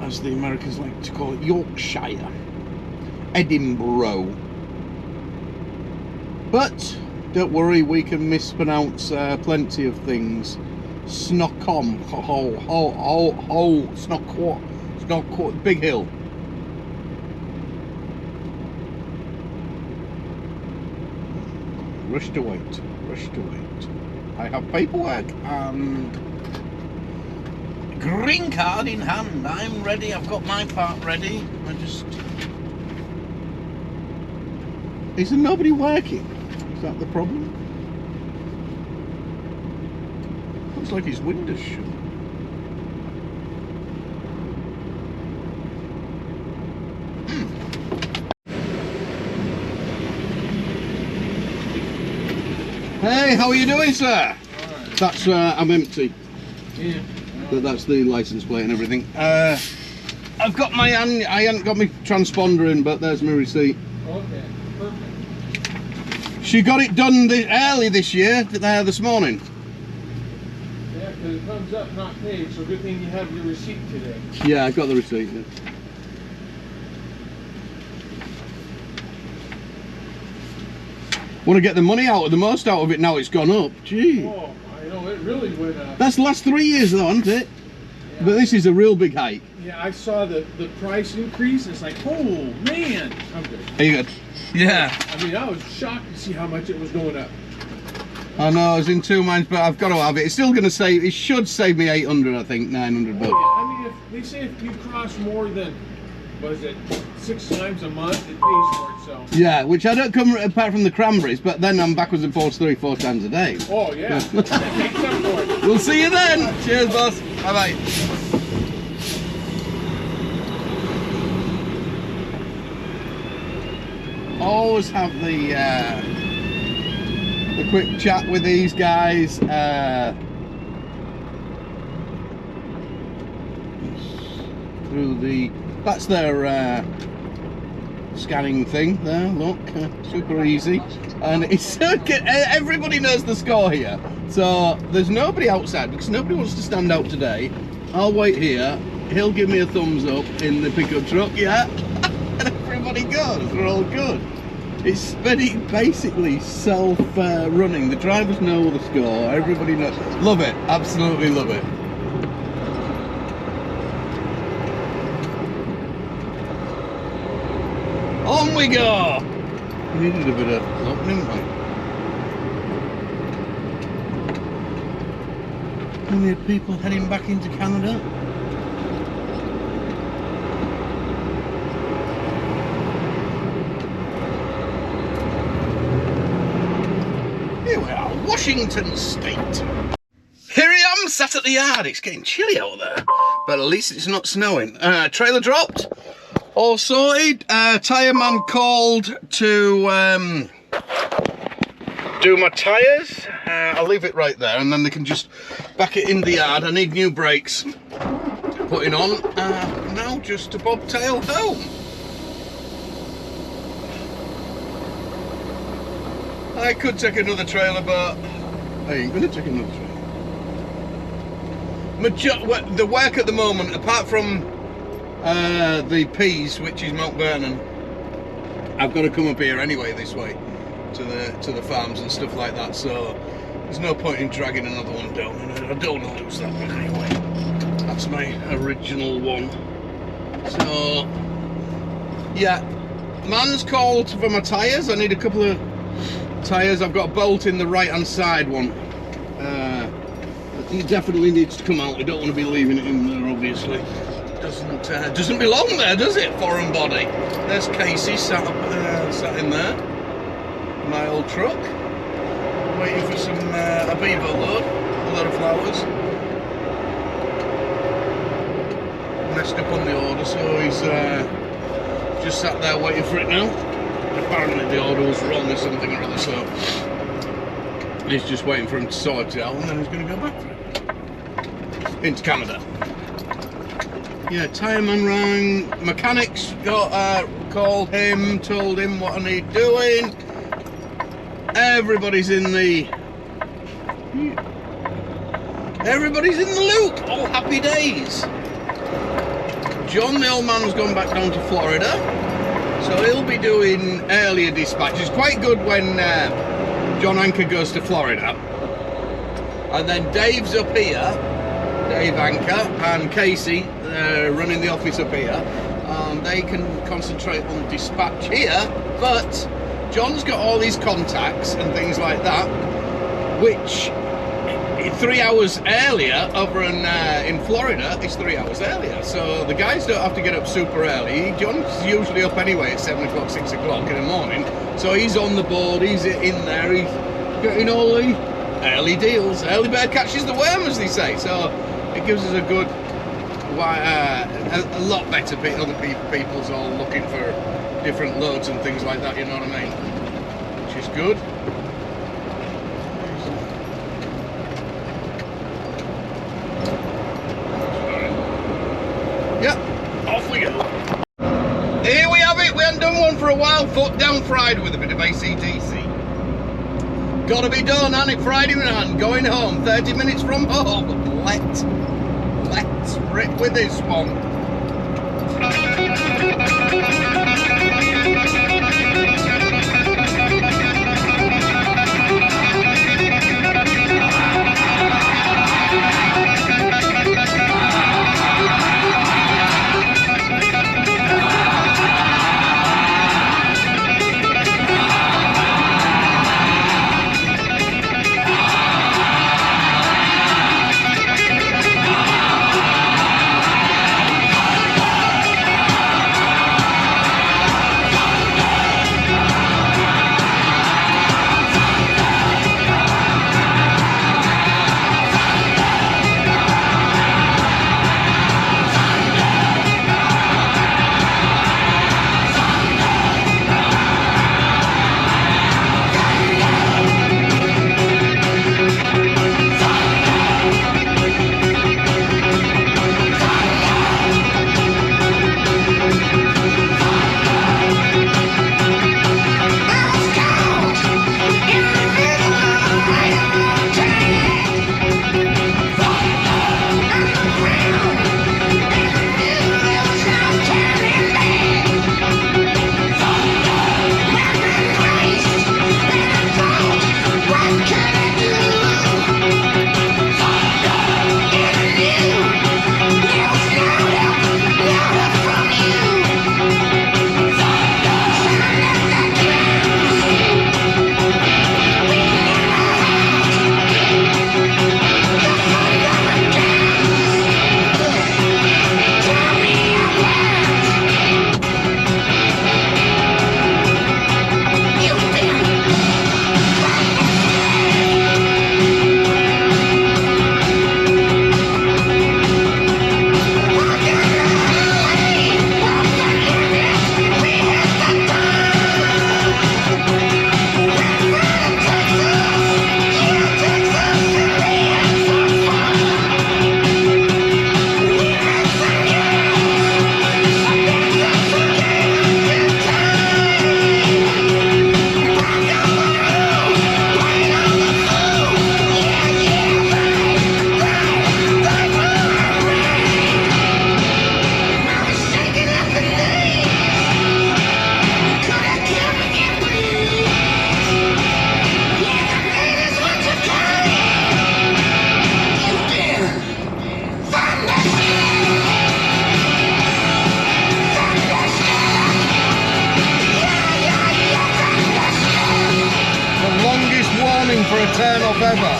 as the Americans like to call it, Yorkshire. Edinburgh. But don't worry, we can mispronounce plenty of things. Snockham, Snoqualmie, Big Hill. Rush to wait, rush to wait. I have paperwork and green card in hand. I'm ready, I've got my part ready. Is there nobody working? Is that the problem? Looks like his window's shut. Hey, how are you doing, sir? Right. That's I'm empty. Yeah. But that's the license plate and everything. I've got my I haven't got my transponder in, but there's my receipt. Okay, perfect. She got it done early this year, this morning. Yeah, because it comes up not paid, so good thing you have your receipt today. Yeah, I got the receipt. Yeah. Want to get the money out of the most out of it now it's gone up. Gee. Oh, I know, it really went up. That's the last 3 years though, isn't it? Yeah. But this is a real big hike. Yeah, I saw the price increase. It's like, oh man, I'm good. Are you good? Yeah. I mean, I was shocked to see how much it was going up. I know, I was in two minds, but I've got to have it. It's still going to save, it should save me 800, I think, 900 bucks. Oh, yeah. I mean, if they say if you cross more than, what is it, 6 times a month, it pays for itself. Yeah, which I don't come apart from the cranberries, but then I'm backwards and forwards 3-4 times a day. Oh, yeah. It makes up for it. We'll see you then. Cheers, boss. Bye-bye. Always have the quick chat with these guys. Through that's their scanning thing there. Look, super easy, and it's everybody knows the score here. So there's nobody outside because nobody wants to stand out today. I'll wait here. He'll give me a thumbs up in the pickup truck, yeah. And everybody goes. We're all good. It's basically self-running. The drivers know the score. Everybody knows. Love it. Absolutely love it. On we go. We needed a bit of luck, didn't we? We need people heading back into Canada. Here we are, Washington State. Here I am, sat at the yard. It's getting chilly out there, but at least it's not snowing. Trailer dropped, all sorted. Tyre man called to do my tyres. I'll leave it right there, and then they can just back it in the yard. I need new brakes putting on. Now just to bobtail home. I could take another trailer, but I ain't gonna take another trailer. The work at the moment, apart from the Peas, which is Mount Vernon, I've got to come up here anyway this way to the farms and stuff like that. So there's no point in dragging another one down, and I don't want to lose that one anyway. That's my original one. So yeah, man's called for my tyres. I need a couple of tyres. I've got a bolt in the right hand side one. It definitely needs to come out. We don't want to be leaving it in there, obviously. Doesn't belong there, does it? Foreign body. There's Casey sat in there. my old truck. Waiting for some a beaver load, a lot of flowers. Messed up on the order, so he's just sat there waiting for it now. Apparently the order was wrong or something or other, so he's just waiting for him to sort it out, and then he's going to go back for it into Canada. Yeah, tyre man rang, mechanics got called him, told him what I need doing. Everybody's in the loop. All happy days. John, the old man, has gone back down to Florida, so he'll be doing earlier dispatches. Quite good when John Anchor goes to Florida, and then Dave's up here, Dave Anchor and Casey running the office up here. They can concentrate on dispatch here, but John's got all these contacts and things like that, which 3 hours earlier over in Florida is 3 hours earlier, so the guys don't have to get up super early. John's usually up anyway at 7 o'clock, 6 o'clock in the morning, so he's on the board, he's in there, he's getting all the early deals. Early bird catches the worm, as they say, so it gives us a good, a lot better. Other people's all looking for different loads and things like that, you know what I mean, which is good. Yep, off we go. Here we have it, we haven't done one for a while. Foot down Friday with a bit of ACDC. Gotta be done, and it Friday man, going home, 30 minutes from home. Let's rip with this one. For a turn off ever.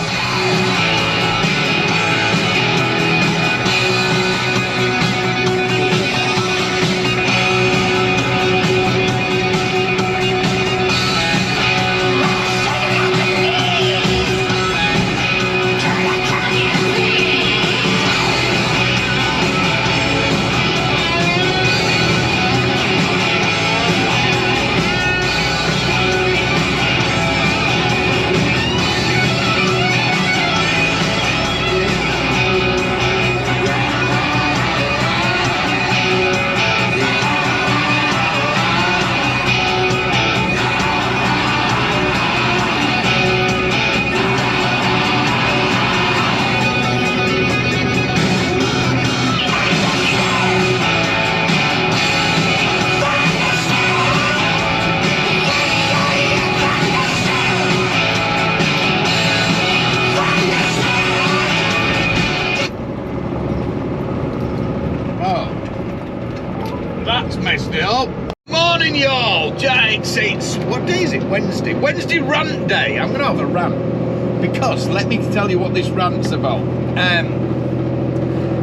morning, y'all. It's what day is it? Wednesday. Wednesday rant day. I'm gonna have a rant because let me tell you what this rant's about.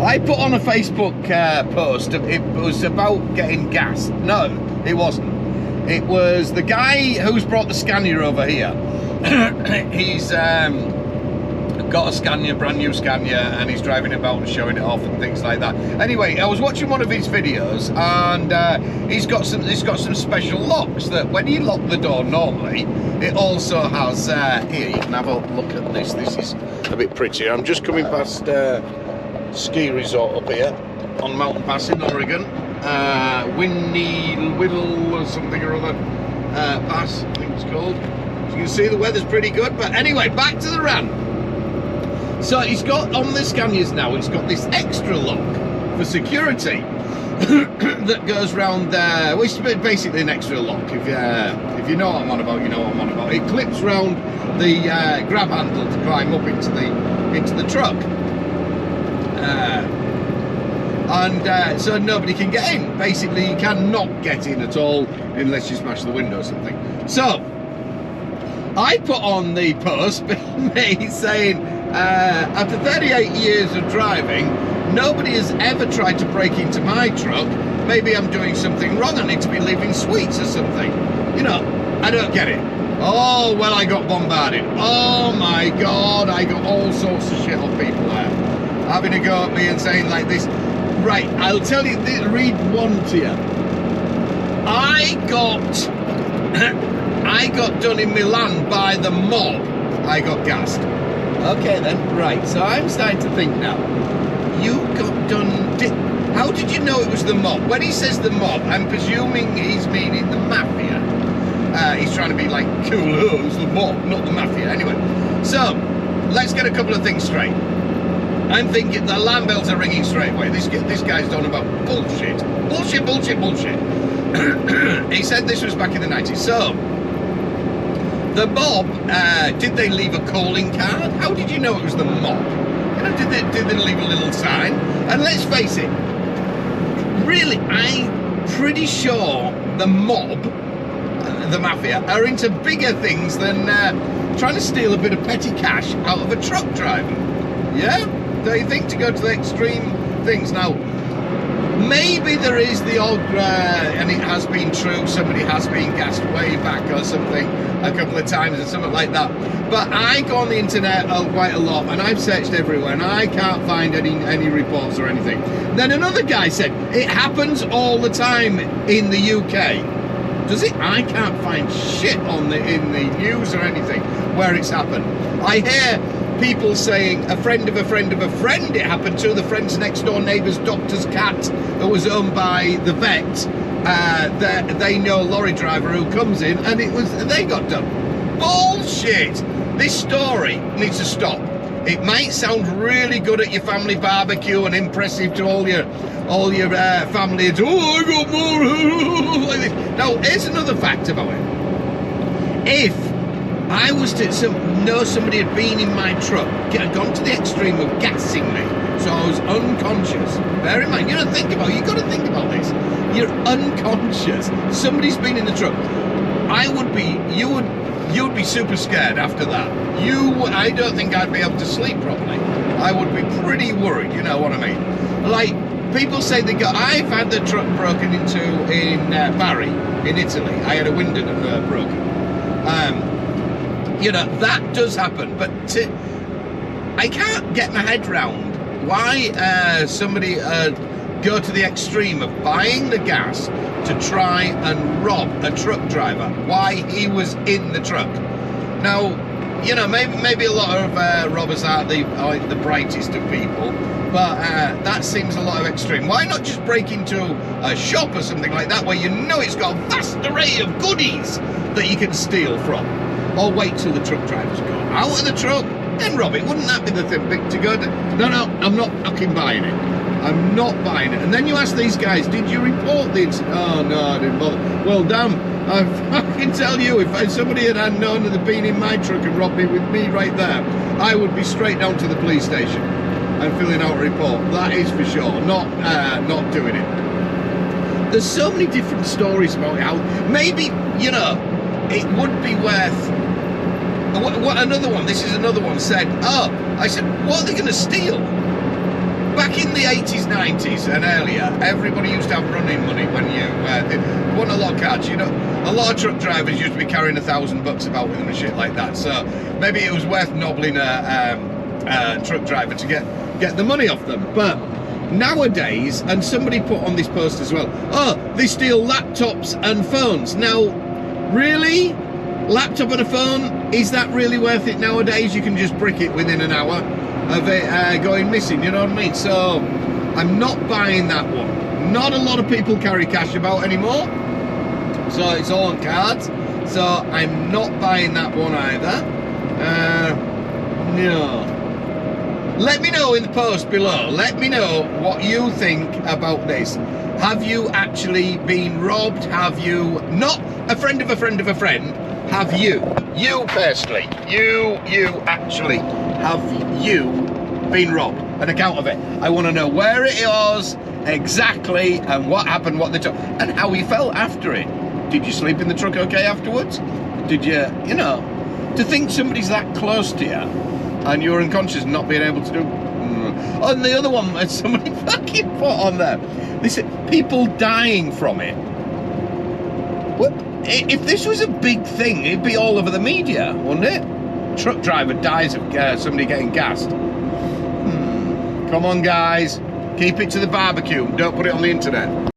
I put on a Facebook post. It was about getting gas. No, it wasn't. It was the guy who's brought the Scania over here. He's got a Scania, brand new Scania, and he's driving about and showing it off and things like that. Anyway, I was watching one of his videos, and he's got some special locks that when you lock the door normally, it also has. Here, you can have a look at this. This is a bit prettier. I'm just coming past ski resort up here on Mountain Pass in Oregon. Whittle or something or other pass, I think it's called. As you can see, the weather's pretty good. But anyway, back to the rant. So he's got on the Scanias now, it's got this extra lock for security that goes round there, which is basically an extra lock. If you know what I'm on about, you know what I'm on about. It clips round the grab handle to climb up into the truck. So nobody can get in. Basically, you cannot get in at all unless you smash the window or something. So I put on the post me saying, after 38 years of driving, nobody has ever tried to break into my truck. Maybe I'm doing something wrong. I need to be leaving sweets or something. You know, I don't get it. Oh, well, I got bombarded. Oh my God, I got all sorts of shit off people there, having a go at me and saying like this. Right, I'll tell you, read one to you. I got done in Milan by the mob. I got gassed. Okay then, right, so I'm starting to think now. You got done, how did you know it was the mob? When he says the mob, I'm presuming he's meaning the mafia. He's trying to be like, cool, oh, it's the mob, not the mafia. Anyway, so, let's get a couple of things straight. I'm thinking the alarm bells are ringing straight away. This guy's done about bullshit. Bullshit. He said this was back in the 90s. So, the mob, did they leave a calling card? How did you know it was the mob? You know, did they leave a little sign? And let's face it, really, I'm pretty sure the mob, the mafia, are into bigger things than trying to steal a bit of petty cash out of a truck driver. Yeah? Don't you think, to go to the extreme things? Now, maybe there is the odd, and it has been true, somebody has been gassed way back or something a couple of times or something like that. But I go on the internet quite a lot, and I've searched everywhere, and I can't find any reports or anything. Then another guy said, it happens all the time in the UK. Does it? I can't find shit in the news or anything where it's happened. I hear people saying a friend of a friend of a friend it happened to, the friend's next door neighbour's doctor's cat that was owned by the vet. They know a lorry driver who comes in, and they got done. Bullshit! This story needs to stop. It might sound really good at your family barbecue and impressive to all your family. It's, oh, I got more like this. Now, here's another fact about it. If I was to know somebody had been in my truck, had gone to the extreme of gassing me, so I was unconscious. Bear in mind, you've got to think about this. You're unconscious. Somebody's been in the truck. You would be super scared after that. I don't think I'd be able to sleep properly. I would be pretty worried, you know what I mean? Like, people say I've had the truck broken into in Bari, in Italy. I had a window broken. You know, that does happen, but I can't get my head round why somebody go to the extreme of buying the gas to try and rob a truck driver, why he was in the truck. Now, you know, maybe a lot of robbers aren't the brightest of people, but that seems a lot of extreme. Why not just break into a shop or something like that where you know it's got a vast array of goodies that you can steal from? Or wait till the truck drivers go out of the truck, then rob it. Wouldn't that be the thing to go to? No, I'm not fucking buying it. I'm not buying it. And then you ask these guys, did you report the incident? Oh, no, I didn't bother. Well, damn, I fucking tell you, if somebody had known that had been in my truck and robbed me with me right there, I would be straight down to the police station and filling out a report. That is for sure. Not doing it. there's so many different stories about it. How maybe, you know, it would be worth. What another one? This is another one said. Oh, I said, what are they going to steal? Back in the 80s, 90s, and earlier, everybody used to have running money when you won a lot of cards. You know, a lot of truck drivers used to be carrying $1,000 about with them and shit like that. So maybe it was worth nobbling a truck driver to get the money off them. But nowadays, and somebody put on this post as well, oh, they steal laptops and phones. Now, really? Laptop and a phone, is that really worth it nowadays? You can just brick it within an hour of it going missing, you know what I mean? So I'm not buying that one. Not a lot of people carry cash about anymore, so it's all on cards. So I'm not buying that one either. No. Let me know in the post below. Let me know what you think about this. Have you actually been robbed? Have you, not a friend of a friend of a friend, have you personally, you actually, have you been robbed? An account of it. I want to know where it was exactly and what happened, what they took, and how you felt after it. Did you sleep in the truck okay afterwards? Did you, you know, to think somebody's that close to you and you're unconscious and not being able to do. Oh, and the other one, somebody fucking put on there. They said people dying from it. What? If this was a big thing, it'd be all over the media, wouldn't it? Truck driver dies of somebody getting gassed. Come on, guys. Keep it to the barbecue. Don't put it on the internet.